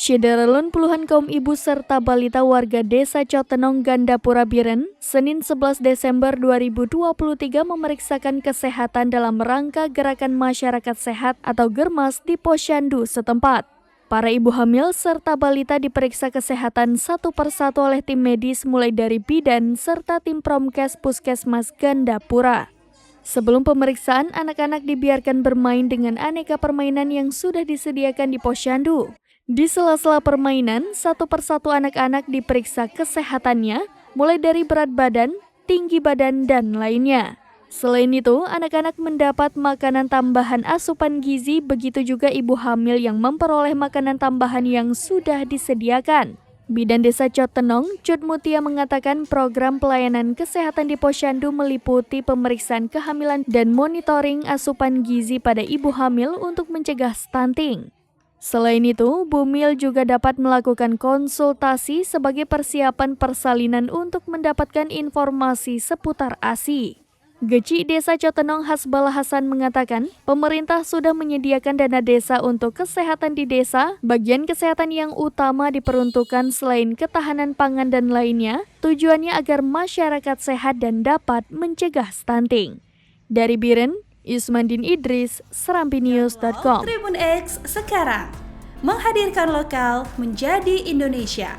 Syederalun puluhan kaum ibu serta balita warga desa Cotenong, Gandapura Biren, Senin 11 Desember 2023 memeriksakan kesehatan dalam rangka Gerakan Masyarakat Sehat atau Germas di Posyandu setempat. Para ibu hamil serta balita diperiksa kesehatan satu persatu oleh tim medis mulai dari bidan serta tim Promkes Puskesmas Gandapura. Sebelum pemeriksaan, anak-anak dibiarkan bermain dengan aneka permainan yang sudah disediakan di Posyandu. Di sela-sela permainan, satu persatu anak-anak diperiksa kesehatannya, mulai dari berat badan, tinggi badan, dan lainnya. Selain itu, anak-anak mendapat makanan tambahan asupan gizi, begitu juga ibu hamil yang memperoleh makanan tambahan yang sudah disediakan. Bidan Desa Cotenong, Cut Mutia mengatakan program pelayanan kesehatan di Posyandu meliputi pemeriksaan kehamilan dan monitoring asupan gizi pada ibu hamil untuk mencegah stunting. Selain itu, Bumil juga dapat melakukan konsultasi sebagai persiapan persalinan untuk mendapatkan informasi seputar ASI. Geci Desa Cotenong Hasbala Hasan mengatakan, pemerintah sudah menyediakan dana desa untuk kesehatan di desa. Bagian kesehatan yang utama diperuntukkan selain ketahanan pangan dan lainnya, tujuannya agar masyarakat sehat dan dapat mencegah stunting. Dari Biren, Ismandin Idris, SerampiNews.com. Tribun X sekarang menghadirkan lokal menjadi Indonesia.